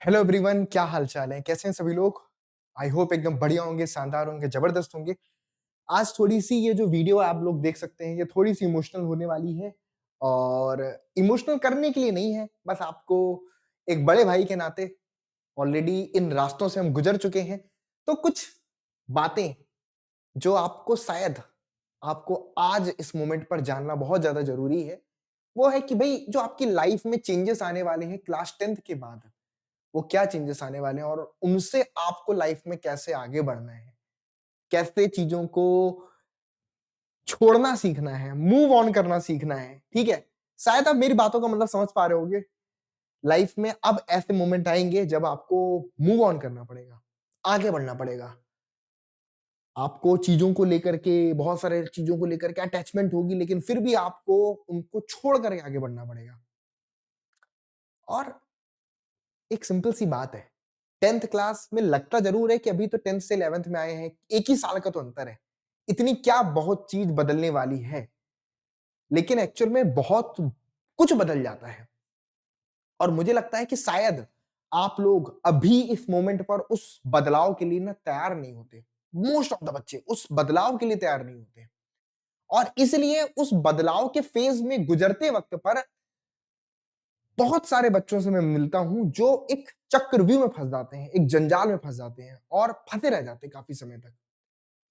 Hello everyone, क्या हाल चाल है? कैसे हैं सभी लोग? आई होप एकदम बढ़िया होंगे, शानदार होंगे, जबरदस्त होंगे। आज थोड़ी-सी ये जो वीडियो आप लोग देख सकते हैं, ये थोड़ी-सी इमोशनल होने वाली है और इमोशनल करने के लिए नहीं है, बस आपको एक बड़े भाई के नाते ऑलरेडी इन रास्तों से हम गुजर चुके हैं, तो कुछ बातें जो आपको शायद आपको आज इस मोमेंट पर जानना बहुत ज़्यादा ज़रूरी है, वो है कि भई जो आपकी लाइफ में चेंजेस आने वाले हैं क्लास 10th के बाद, वो क्या चेंजेस आने वाले हैं और उनसे आपको लाइफ में कैसे आगे बढ़ना है, कैसे चीज़ों को छोड़ना सीखना है, मूव ऑन करना सीखना है, ठीक है? शायद आप मेरी बातों का मतलब समझ पा रहे होंगे। लाइफ में अब ऐसे मोमेंट आएँगे जब आपको मूव ऑन करना पड़ेगा, आगे बढ़ना पड़ेगा। आपको चीज़ों को लेकर के बहुत सारे चीज़ों को लेकर के अटैचमेंट होगी लेकिन फिर भी आपको उनको छोड़ कर के आगे बढ़ना पड़ेगा। और एक सिंपल सी बात है, 10th क्लास में लगता ज़रूर है कि अभी तो 10th से 11th में आए हैं, 1 ही साल का तो अंतर है। इतनी क्या बहुत चीज़ बदलने वाली है, लेकिन एक्चुअल में बहुत कुछ बदल जाता है और मुझे लगता है कि शायद आप लोग अभी इस मोमेंट पर उस बदलाव के लिए ना तैयार नहीं होते। मोस्ट ऑफ द बच्चे उस बदलाव के लिए तैयार नहीं होते और इसलिए उस बदलाव के फेज़ में गुजरते वक़्त पर बहुत सारे बच्चों से मैं मिलता हूँ जो एक चक्रव्यूह में फँस जाते हैं, एक जंजाल में फँस जाते हैं और फँसे रह जाते हैं काफ़ी समय तक।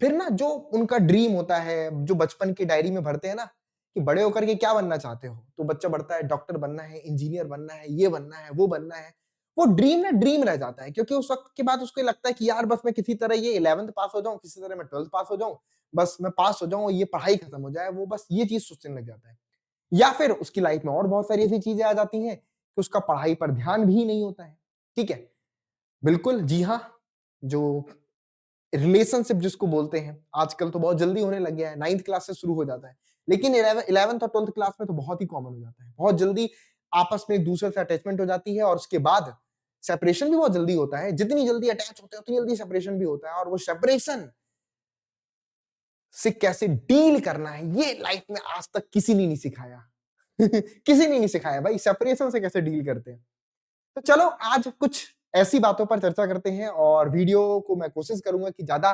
फिर ना जो उनका ड्रीम होता है, जो बचपन की डायरी में भरते हैं ना, कि बड़े होकर के क्या बनना चाहते हो? तो बच्चा बढ़ता है डॉक्टर बनना है, इंजीनियर बनना है, ये बनना है, वो बनना है। वो ड्रीम ना ड्रीम रह जाता है क्योंकि उस वक़्त के बाद उसको ये लगता है कि यार बस मैं किसी तरह ये 11th पास हो जाऊँ, किसी तरह मैं 12th पास हो जाऊँ, बस मैं पास हो जाऊँ और ये पढ़ाई खत्म हो जाए, वो बस ये चीज़ सोचने लग जाता है। या फिर उसकी लाइफ में और बहुत सारी ऐसी चीज़ें आ जाती हैं कि उसका पढ़ाई पर ध्यान भी नहीं होता है। ठीक है? बिल्कुल, जी हाँ, जो रिलेशनशिप जिसको बोलते हैं, आजकल तो बहुत जल्दी होने लग गया है, 9th क्लास से शुरू हो जाता है। लेकिन 11th और 12th क्लास में तो बहुत ही कॉमन हो जाता है। बहुत जल्दी आपस में एक-दूसरे से अटैचमेंट हो जाती है और उसके बाद सेपरेशन भी बहुत जल्दी होता है। जितनी जल्दी अटैच होते हैं, उतनी जल्दी सेपरेशन भी होता है और वो सेपरेशन से कैसे डील करना है, ये लाइफ में आज तक किसी ने नहीं सिखाया। किसी ने नहीं सिखाया भाई सेपरेशन से कैसे डील करते हैं। तो चलो आज कुछ ऐसी बातों पर चर्चा करते हैं और वीडियो को मैं कोशिश करूँगा कि ज़्यादा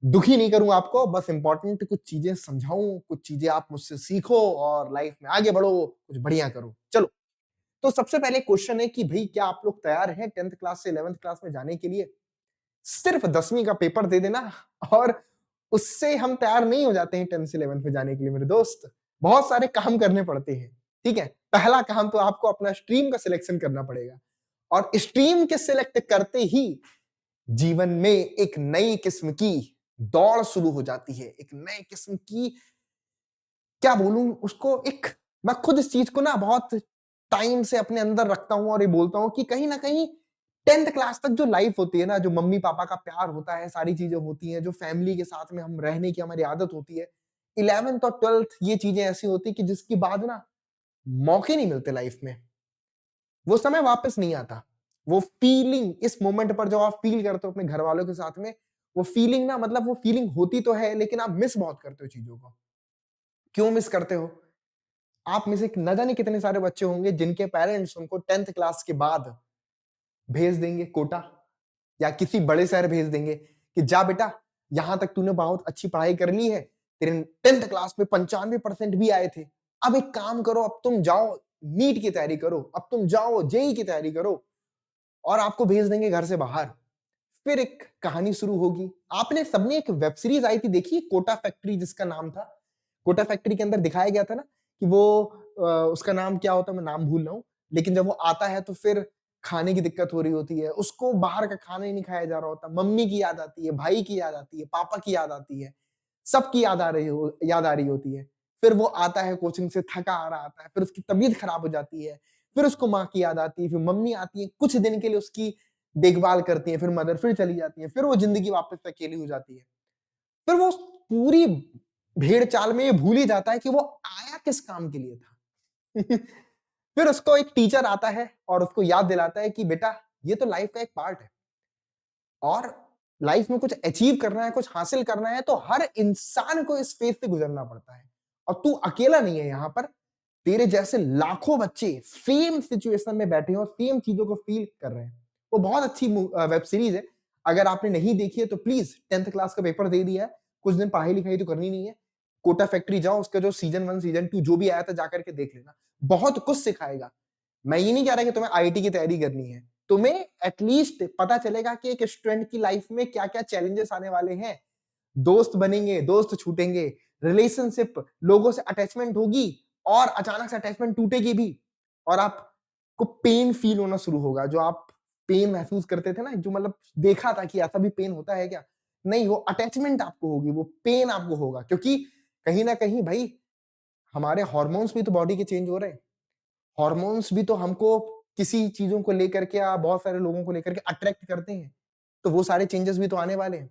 दुखी नहीं करूँ आपको, बस इम्पोर्टेंट कुछ चीज़ें समझाऊँ, कुछ चीज़ें आप मुझसे सीखो और लाइफ में आगे बढ़ो, कुछ बढ़िया करो। चलो, तो सबसे पहले क्वेश्चन है कि भई क्या आप लोग तैयार हैं 10th क्लास से 11th क्लास में जाने के लिए? सिर्फ 10वीं का पेपर दे देना और उससे हम तैयार नहीं हो जाते हैं 10th से 11th में जाने के लिए मेरे दोस्त। बहुत सारे काम करने पड़ते हैं, ठीक है? पहला काम तो आपको अपना स्ट्रीम का सिलेक्शन करना पड़ेगा और स्ट्रीम के सिलेक्ट करते ही जीवन में एक नई किस्म की दौड़ शुरू हो जाती है। एक नए किस्म की क्या बोलूँ उसको एक मैं खुद इस चीज़ को ना बहुत टाइम से अपने अंदर रखता हूँ और ये बोलता हूँ कि कहीं न कहीं 10th क्लास तक जो लाइफ होती है ना, जो मम्मी-पापा का प्यार होता है, सारी चीज़ें होती हैं, जो फैमिली के साथ में हम रहने की हमारी आदत होती है। 11th और 12th ये चीज़ें ऐसी होती हैं कि जिसके बाद ना मौके नहीं मिलते लाइफ में। वो समय वापस नहीं आता। वो फीलिंग इस मोमेंट पर जब आप फील करते हो अपने घरवालों के साथ में, वो फीलिंग ना मतलब वो फीलिंग होती तो है लेकिन आप मिस बहुत करते हो चीज़ों को। क्यों मिस करते हो? आप में से न जाने कितने सारे बच्चे होंगे जिनके पेरेंट्स उनको 10th क्लास के बाद भेज देंगे कोटा या किसी बड़े शहर भेज देंगे कि जा बेटा यहां तक तूने बहुत अच्छी पढ़ाई कर ली है, तेरे 10th क्लास में 95% भी आए थे। अब एक काम करो, अब तुम जाओ नीट की तैयारी करो, अब तुम जाओ जेई की तैयारी करो और आपको भेज देंगे घर से बाहर। फिर एक कहानी शुरू होगी। आपने सबने एक वेब सीरीज आई थी देखी कोटा फैक्ट्री जिसका नाम था। कोटा फैक्ट्री के अंदर दिखाया गया था ना कि वो उसका नाम क्या होता है मैं नाम भूल रहा हूँ। लेकिन जब वो आता है तो फिर खाने की दिक्कत हो रही होती है। उसको बाहर का खाना ही नहीं खाया जा रहा होता। मम्मी की याद आती है, भाई की याद आती है, पापा की याद आती है। सबकी याद आ रही होती है। फिर वो आता है कोचिंग से थका आ रहा आता है, फिर उसकी तबीयत खराब हो जाती है। फिर उसको माँ की याद आती है, फिर मम्मी आती है, कुछ दिन के लिए उसकी देखभाल करती है, फिर मदर फिर चली जाती है, फिर वो ज़िंदगी वापस से अकेली हो जाती है। फिर वो उस पूरी भेड़-चाल में ये भूल ही जाता है कि वो आया किस काम के लिए था। फिर उसको एक टीचर आता है और उसको याद दिलाता है कि बेटा ये तो लाइफ का एक पार्ट है और लाइफ में कुछ अचीव करना है, कुछ हासिल करना है तो हर इंसान को इस फेज़ से गुज़रना पड़ता है और तू अकेला नहीं है यहाँ पर, तेरे जैसे लाखों बच्चे सेम सिचुएशन में बैठे हैं और सेम चीज़ों को फ़ील कर रहे हैं। वो बहुत अच्छी वेब सीरीज है। अगर आपने नहीं देखी है तो प्लीज 10th क्लास का पेपर दे दिया है, कुछ दिन पढ़ाई लिखाई तो करनी नहीं है, कोटा फैक्ट्री जाओ, उसका जो सीजन 1 सीजन 2 जो भी आया था जाकर के देख लेना, बहुत कुछ सिखाएगा। मैं ये नहीं कह रहा कि तुम्हें आईआईटी की तैयारी करनी है, तुम्हें एटलीस्ट पता चलेगा कि एक स्टूडेंट की लाइफ में क्या क्या चैलेंजेस आने वाले हैं, दोस्त बनेंगे, दोस्त छूटेंगे, रिलेशनशिप, लोगों से अटैचमेंट होगी और अचानक से अटैचमेंट टूटेगी भी और आपको पेन फील होना शुरू होगा। जो आप पेन महसूस करते थे ना, जो मतलब देखा था कि ऐसा भी पेन होता है क्या? नहीं, वो अटैचमेंट आपको होगी, वो पेन आपको होगा, क्योंकि कहीं न कहीं भाई हमारे हार्मोन्स भी तो बॉडी के चेंज हो रहे हैं। हार्मोन्स भी तो हमको किसी चीज़ों को लेकर के या बहुत सारे लोगों को लेकर के अट्रैक्ट करते हैं। तो वो सारे चेंजेस भी तो आने वाले हैं।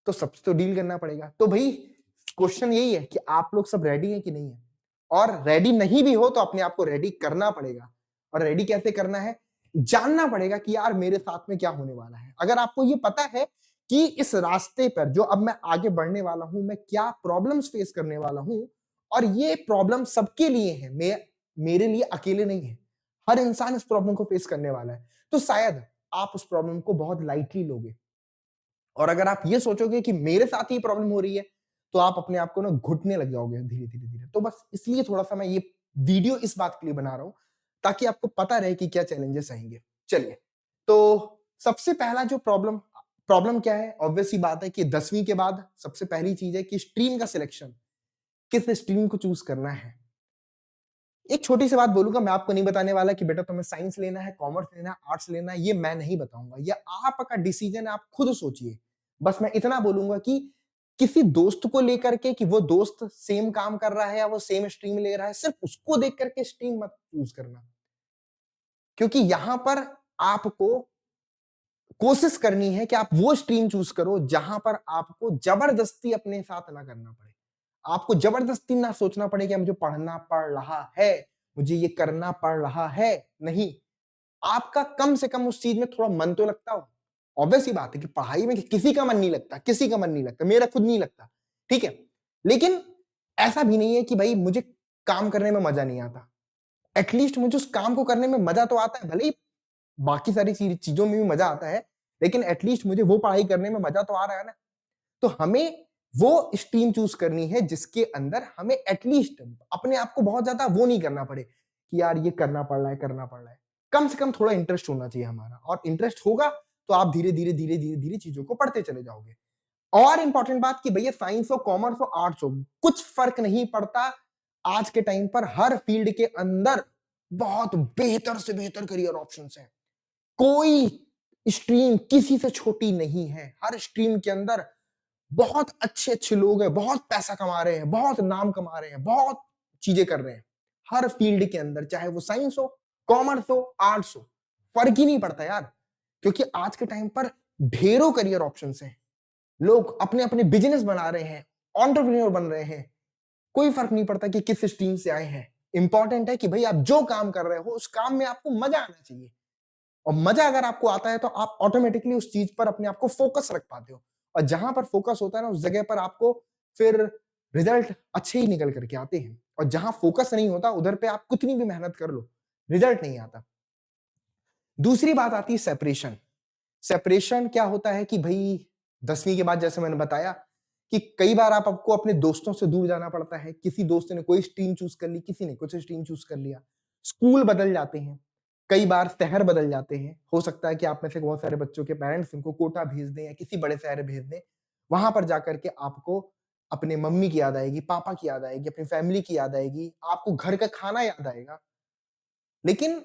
तो सबसे तो डील करना पड़ेगा। तो भई क्वेश्चन यही है कि आप लोग सब रेडी हैं कि नहीं है? और रेडी नहीं भी हो तो अपने आप को रेडी करना पड़ेगा। और रेडी कैसे करना है? जानना पड़ेगा कि यार मेरे साथ में क्या होने वाला है। अगर आपको ये पता है कि इस रास्ते पर जो अब मैं आगे बढ़ने वाला हूँ, मैं क्या प्रॉब्लम्स फेस करने वाला हूँ और ये प्रॉब्लम सबके लिए है, मेरे लिए अकेले नहीं है। हर इंसान इस प्रॉब्लम को फेस करने वाला है। तो शायद आप उस प्रॉब्लम को बहुत लाइटली लोगे। और अगर आप ये सोचोगे कि मेरे साथ ही प्रॉब्लम हो रही है, तो आप अपने आप को ना घुटने लग जाओगे धीरे-धीरे। तो बस इसलिए थोड़ा-सा मैं ये वीडियो इस बात के लिए बना रहा हूँ, ताकि आपको पता रहे कि क्या चैलेंजेस आएँगे। चलिए, तो सबसे पहला जो प्रॉब्लम प्रॉब्लम क्या है? ऑब्वियस सी बात है कि 10वीं के बाद सबसे पहली चीज़ है कि स्ट्रीम का सिलेक्शन, किस स्ट्रीम को चूज़ करना है। एक छोटी-सी बात बोलूँगा, मैं आपको नहीं बताने वाला कि बेटा तुम्हें साइंस लेना है, कॉमर्स लेना है, आर्ट्स लेना है, ये मैं नहीं बताऊँगा। ये आपका डिसीजन है, आप खुद सोचिए। बस मैं इतना बोलूँगा कि किसी दोस्त को लेकर के कि वो दोस्त सेम काम कर रहा है या वो सेम स्ट्रीम ले रहा है, सिर्फ उसको देख कर के स्ट्रीम मत चूज़ करना। क्योंकि यहाँ पर आपको कोशिश करनी है कि आप वो स्ट्रीम चूज़ करो जहाँ पर आपको ज़बरदस्ती अपने साथ ना करना पड़े। आपको ज़बरदस्ती ना सोचना पड़े कि मुझे पढ़ना पड़ रहा है, मुझे ये करना पड़ रहा है, नहीं। आपका कम से कम उस चीज़ में थोड़ा मन तो लगता हो। ऑब्वियस सी बात है कि पढ़ाई में किसी का मन नहीं लगता, किसी का मन नहीं लगता, मेरा खुद नहीं लगता, ठीक है? लेकिन ऐसा भी नहीं है कि भई मुझे काम करने में मज़ा नहीं आता। एट लीस्ट मुझे उस काम को करने में मज़ा तो आता है, भले ही बाकी सारी चीज़ों में भी मज़ा आता है, लेकिन एट लीस्ट मुझे वो पढ़ाई करने में मज़ा तो आ रहा है ना। तो हमें वो स्ट्रीम चूज़ करनी है जिसके अंदर हमें एट लीस्ट अपने आप को बहुत ज़्यादा वो नहीं करना पड़े कि यार ये करना पड़ रहा है, करना पड़ रहा है। कम से कम थोड़ा इंटरेस्ट होना चाहिए हमारा और इंटरेस्ट होगा तो आप धीरे-धीरे चीज़ों को पढ़ते चले जाओगे। और इम्पोर्टेंट बात कि भैया साइंस हो, कॉमर्स हो, आर्ट्स हो, कुछ फ़र्क नहीं पड़ता। आज के टाइम पर हर फील्ड के अंदर बहुत बेहतर से बेहतर करियर ऑप्शंस हैं। कोई स्ट्रीम किसी से छोटी नहीं है। हर स्ट्रीम के अंदर बहुत अच्छे-अच्छे लोग हैं, बहुत पैसा कमा रहे हैं, बहुत नाम कमा रहे हैं, बहुत चीज़ें कर रहे हैं। हर फील्ड के अंदर, चाहे वो साइंस हो, कॉमर्स हो, आर्ट्स हो, फ़र्क ही नहीं पड़ता यार। क्योंकि आज के टाइम पर ढेरों करियर ऑप्शंस हैं। लोग अपने-अपने बिज़नेस बना रहे हैं, एंटरप्रेन्योर बन रहे हैं। कोई फ़र्क नहीं पड़ता कि किस स्ट्रीम से आए हैं। इम्पोर्टेंट है कि भई आप जो काम कर रहे हो, उस काम में आपको मज़ा आना चाहिए। और मजा अगर आपको आता है तो आप ऑटोमेटिकली उस चीज पर अपने आप को फोकस रख पाते हो और जहां पर फोकस होता है ना उस जगह पर आपको फिर रिजल्ट अच्छे ही निकल करके आते हैं और जहां फोकस नहीं होता उधर पे आप कितनी भी मेहनत कर लो रिजल्ट नहीं आता। दूसरी बात आती है सेपरेशन। सेपरेशन क्या होता है कि भाई 10वीं के बाद जैसे मैंने बताया कि कई बार आप आपको अपने दोस्तों से दूर जाना पड़ता है। किसी दोस्त ने कोई स्ट्रीम चूज़ कर ली, किसी ने कुछ स्ट्रीम चूज़ कर लिया। स्कूल बदल जाते हैं, कई बार शहर बदल जाते हैं। हो सकता है कि आप में से बहुत सारे बच्चों के पेरेंट्स उनको कोटा भेज दें या किसी बड़े शहर भेज दें। वहाँ पर जाकर के आपको अपने मम्मी की याद आएगी, पापा की याद आएगी, अपनी फैमिली की याद आएगी, आपको घर का खाना याद आएगा। लेकिन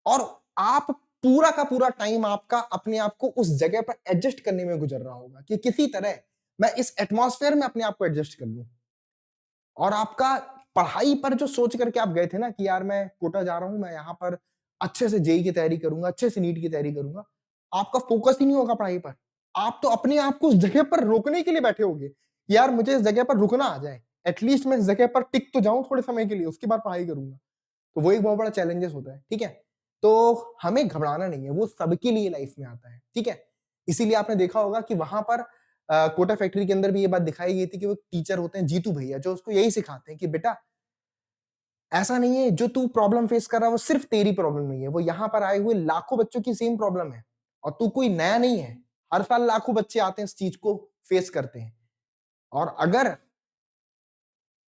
और आप पूरा का पूरा टाइम आपका अपने आप को उस जगह पर एडजस्ट करने में गुजर रहा होगा कि किसी तरह मैं इस एटमॉस्फेयर में अपने आप को एडजस्ट कर लूं और आपका पढ़ाई पर जो सोच करके आप गए थे ना कि यार मैं कोटा जा रहा हूं, मैं यहाँ पर अच्छे से जेई की तैयारी करूंगा, अच्छे से नीट की तैयारी करूंगा, आपका फोकस ही नहीं होगा पढ़ाई पर। आप तो अपने आप को उस जगह पर रोकने के लिए बैठे होगे कि यार मुझे इस जगह पर रुकना आ जाए, एटलीस्ट मैं इस जगह पर टिक तो जाऊं थोड़े समय के लिए, उसके बाद पढ़ाई करूंगा। तो वो एक बहुत बड़ा चैलेंजेस होता है, ठीक है? तो हमें घबराना नहीं है, वो सबके लिए लाइफ में आता है, ठीक है? इसीलिए आपने देखा होगा कि वहाँ पर कोटा फैक्ट्री के अंदर भी ये बात दिखाई गई थी कि वो टीचर होते हैं जीतू भैया, जो उसको यही सिखाते हैं कि बेटा ऐसा नहीं है जो तू प्रॉब्लम फेस कर रहा है वो सिर्फ तेरी प्रॉब्लम नहीं है, वो यहाँ पर आए हुए लाखों बच्चों की सेम प्रॉब्लम है। और तू कोई नया नहीं है। हर साल लाखों बच्चे आते हैं, इस चीज को फेस करते हैं। और अगर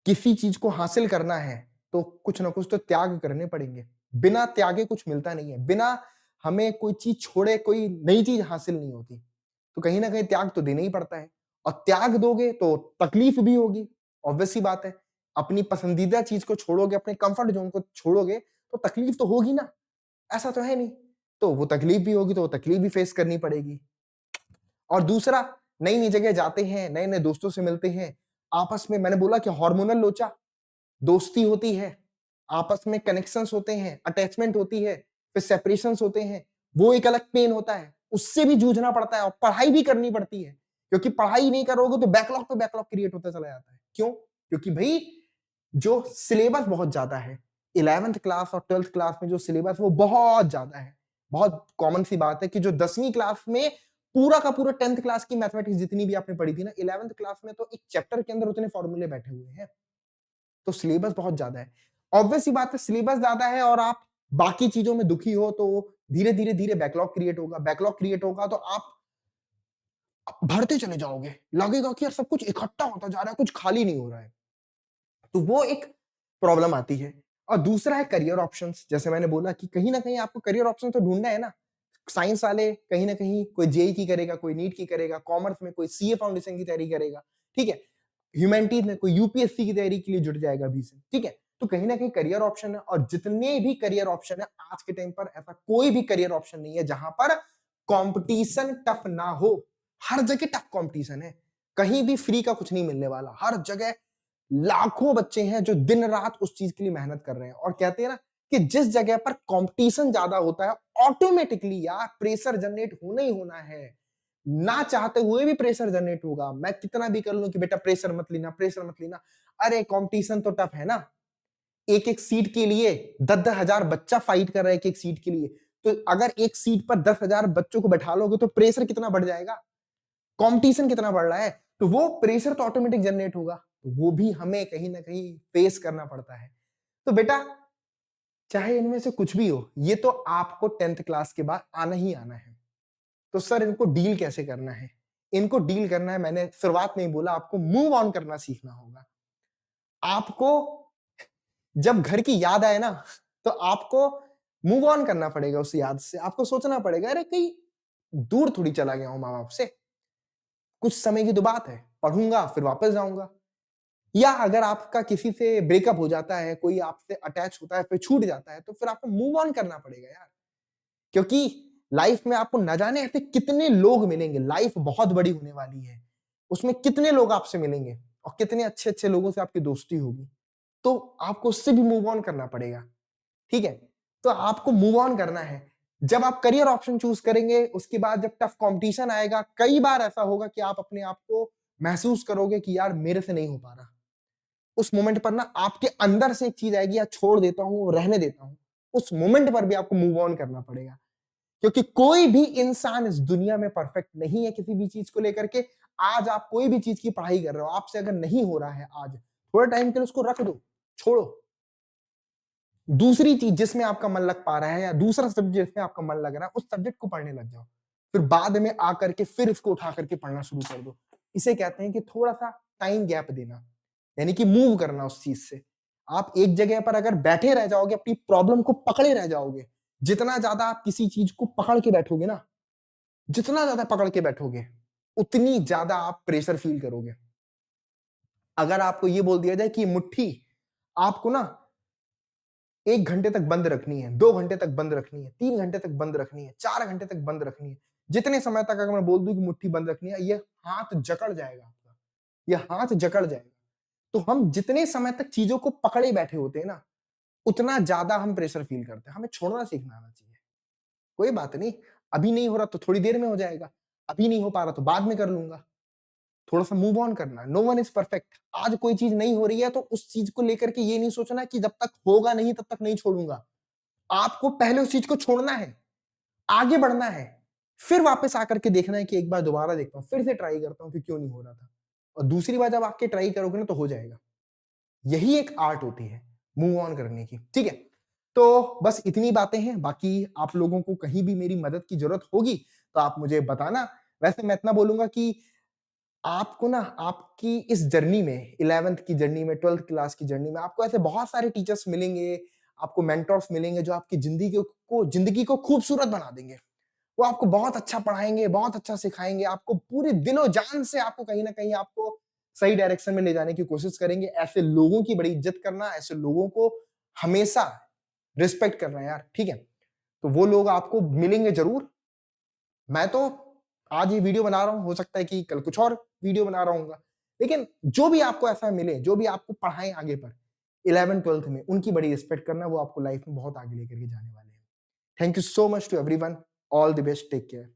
किसी चीज को हासिल करना है तो कुछ ना कुछ तो त्याग करने पड़ेंगे। बिना त्यागे कुछ मिलता नहीं है। बिना हमें कोई चीज छोड़े कोई नई चीज हासिल नहीं होती। तो कहीं ना कहीं त्याग तो देना ही पड़ता है। और त्याग दोगे तो तकलीफ भी होगी। ऑब्वियस सी बात है। अपनी पसंदीदा चीज को छोड़ोगे, अपने कंफर्ट जोन को छोड़ोगे तो तकलीफ तो होगी ना। ऐसा तो है नहीं। तो वो तकलीफ भी होगी, तो वो तकलीफ भी फेस करनी पड़ेगी। और दूसरा, नई नई जगह जाते हैं, नए नए दोस्तों से मिलते हैं, आपस में मैंने बोला कि हार्मोनल लोचा, दोस्ती होती है, आपस में कनेक्शंस होते हैं, अटैचमेंट होती है, फिर सेपरेशंस होते हैं। वो एक अलग पेन होता है, उससे भी जूझना पड़ता है और पढ़ाई भी करनी पड़ती है। क्योंकि पढ़ाई नहीं करोगे तो बैकलॉग पे बैकलॉग क्रिएट होता चला जाता है। क्यों? क्योंकि भाई जो सिलेबस बहुत ज्यादा है, 11th क्लास और 12th क्लास में जो सिलेबस वो बहुत ज्यादा है। बहुत कॉमन सी बात है कि जो 10वीं क्लास में पूरा का पूरा 10th क्लास की मैथमेटिक्स जितनी भी आपने पढ़ी थी ना, 11th क्लास में तो एक चैप्टर के अंदर उतने फॉर्मूले बैठे हुए हैं। तो सिलेबस बहुत ज्यादा है। ऑब्वियस सी बात है, सिलेबस ज्यादा है और आप बाकी चीजों में दुखी हो तो धीरे धीरे धीरे बैकलॉग क्रिएट होगा। बैकलॉग क्रिएट होगा तो आप भरते चले जाओगे। लगेगा कि यार सब कुछ इकट्ठा होता जा रहा है, कुछ खाली नहीं हो रहा है। तो वो एक प्रॉब्लम आती है। और दूसरा है करियर ऑप्शंस। जैसे मैंने बोला कि कहीं ना कहीं आपको करियर ऑप्शन तो ढूंढना है ना। साइंस वाले कहीं ना कहीं कोई जेई की करेगा, कोई नीट की करेगा, कॉमर्स में कोई सीए फाउंडेशन की तैयारी करेगा, ठीक है। ह्यूमैनिटीज में कोई यूपीएससी की तैयारी के लिए जुट जाएगा अभी से, ठीक है। तो कहीं ना कहीं करियर ऑप्शन है। और जितने भी करियर ऑप्शन है आज के टाइम पर, ऐसा कोई भी करियर ऑप्शन नहीं है जहां पर कंपटीशन टफ ना हो। हर जगह टफ कंपटीशन है। कहीं भी फ्री का कुछ नहीं मिलने वाला। हर जगह लाखों बच्चे हैं जो दिन रात उस चीज के लिए मेहनत कर रहे हैं। और कहते हैं ना कि जिस जगह पर कंपटीशन ज्यादा होता है, ऑटोमेटिकली यार प्रेशर जनरेट होना ही होना है। ना चाहते हुए भी प्रेशर जनरेट होगा। मैं कितना भी कर लूं कि बेटा प्रेशर मत लेना, प्रेशर मत लेना। अरे कंपटीशन तो टफ है ना। एक एक सीट के लिए 10-10 हजार बच्चा फाइट कर रहा है एक एक सीट के लिए। तो अगर एक सीट पर 10 हजार बच्चों को बैठा लोगे तो प्रेशर कितना बढ़ जाएगा, कंपटीशन कितना बढ़ रहा है। तो वो प्रेशर तो ऑटोमेटिक जनरेट होगा। तो वो भी हमें कहीं ना कहीं फेस करना पड़ता है। तो बेटा चाहे इनमें से कुछ भी हो, ये तो आपको 10th क्लास के बाद आना ही आना है। तो सर इनको डील कैसे करना है? इनको डील करना है, मैंने शुरुआत में ही बोला, आपको मूव ऑन करना सीखना होगा। आपको जब घर की याद आए ना, तो आपको मूव ऑन करना पड़ेगा उस याद से। आपको सोचना पड़ेगा, अरे कहीं दूर थोड़ी चला गया हूं माँ बाप से। कुछ समय की तो बात है, पढ़ूंगा फिर वापस जाऊंगा। या अगर आपका किसी से ब्रेकअप हो जाता है, कोई आपसे अटैच होता है फिर छूट जाता है, तो फिर आपको मूव ऑन करना पड़ेगा यार। क्योंकि लाइफ में आपको न जाने ऐसे कितने लोग मिलेंगे। लाइफ बहुत बड़ी होने वाली है। उसमें कितने लोग आपसे मिलेंगे और कितने अच्छे अच्छे लोगों से आपकी दोस्ती होगी। तो आपको उससे भी मूव ऑन करना पड़ेगा, ठीक है। तो आपको मूव ऑन करना है। जब आप करियर ऑप्शन चूज करेंगे, उसके बाद जब टफ कंपटीशन आएगा, कई बार ऐसा होगा कि आप अपने आप को महसूस करोगे कि यार मेरे से नहीं हो पा रहा। उस मोमेंट पर ना आपके अंदर से एक चीज आएगी, यार छोड़ देता हूं, रहने देता हूं। उस मोमेंट पर भी आपको मूव ऑन करना पड़ेगा। क्योंकि कोई भी इंसान इस दुनिया में परफेक्ट नहीं है किसी भी चीज को लेकर के। आज आप कोई भी चीज की पढ़ाई कर रहे हो, आपसे अगर नहीं हो रहा है आज, थोड़े टाइम के लिए उसको रख दो, छोड़ो। दूसरी चीज जिसमें आपका मन लग पा रहा है या दूसरा सब्जेक्ट जिसमें आपका मन लग रहा है, उस सब्जेक्ट को पढ़ने लग जाओ। फिर बाद में आकर के फिर इसको उठा करके पढ़ना शुरू कर दो। इसे कहते हैं कि थोड़ा सा टाइम गैप देना, यानी कि मूव करना उस चीज से। आप एक जगह पर अगर बैठे रह जाओगे, अपनी प्रॉब्लम को पकड़े रह जाओगे, जितना ज्यादा आप किसी चीज को पकड़ के बैठोगे ना, जितना ज्यादा पकड़ के बैठोगे, उतनी ज्यादा आप प्रेशर फील करोगे। अगर आपको ये बोल दिया जाए कि मुट्ठी आपको ना 1 घंटे तक बंद रखनी है, 2 घंटे तक बंद रखनी है, 3 घंटे तक बंद रखनी है, 4 घंटे तक बंद रखनी है, जितने समय तक अगर मैं बोल दूं कि मुट्ठी बंद रखनी है, ये हाथ जकड़ जाएगा आपका, ये हाथ जकड़ जाएगा। तो हम जितने समय तक चीजों को पकड़े बैठे होते हैं ना, उतना ज्यादा हम प्रेशर फील करते हैं। हमें छोड़ना सीखना आना चाहिए। कोई बात नहीं, अभी नहीं हो रहा तो थोड़ी देर में हो जाएगा, अभी नहीं हो पा रहा तो बाद में कर लूंगा। थोड़ा सा मूव ऑन करना। No one is perfect. आज कोई चीज नहीं हो रही है तो उस चीज को लेकर के ये नहीं सोचना कि जब तक होगा नहीं तब तक नहीं छोड़ूंगा। आपको पहले उस चीज को छोड़ना है, आगे बढ़ना है, फिर वापस आकर के देखना है कि एक बार दोबारा देखता हूं, फिर से ट्राई करता हूं कि क्यों नहीं हो रहा था। और दूसरी बार जब आके ट्राई करोगे ना तो हो जाएगा। यही एक आर्ट होती है मूव ऑन करने की, ठीक है। तो बस इतनी बातें हैं, बाकी आप लोगों को कहीं भी मेरी मदद की ज़रूरत होगी, तो आप मुझे बताना। वैसे मैं इतना बोलूँगा कि आपको ना आपकी इस जर्नी में 11th की जर्नी में, 12th क्लास की जर्नी में आपको ऐसे बहुत सारे टीचर्स मिलेंगे, आपको मेंटर्स मिलेंगे जो आपकी ज़िंदगी को खूबसूरत बना देंगे। वो आपको बहुत अच्छा पढ़ाएँगे, बहुत अच्छा सिखाएँगे, आपको पूरे दिलो-जान से आपको कहीं न कहीं आपको सही डायरेक्शन में ले जाने की कोशिश करेंगे। ऐसे लोगों की बड़ी इज़्ज़त करना, ऐसे लोगों को हमेशा रिस्पेक्ट करना यार, ठीक है? तो वो लोग आपको मिलेंगे ज़रूर। मैं तो आज ये वीडियो बना रहा हूँ, हो सकता है कि कल कुछ और वीडियो बना रहा होऊँगा। लेकिन जो भी आपको ऐसा मिले, जो भी आपको पढ़ाएँ आगे पर 11th-12th में, उनकी बड़ी रिस्पेक्ट करना, वो आपको लाइफ में बहुत आगे लेकर के जाने वाले हैं। Thank you so much to everyone. All the best, take care.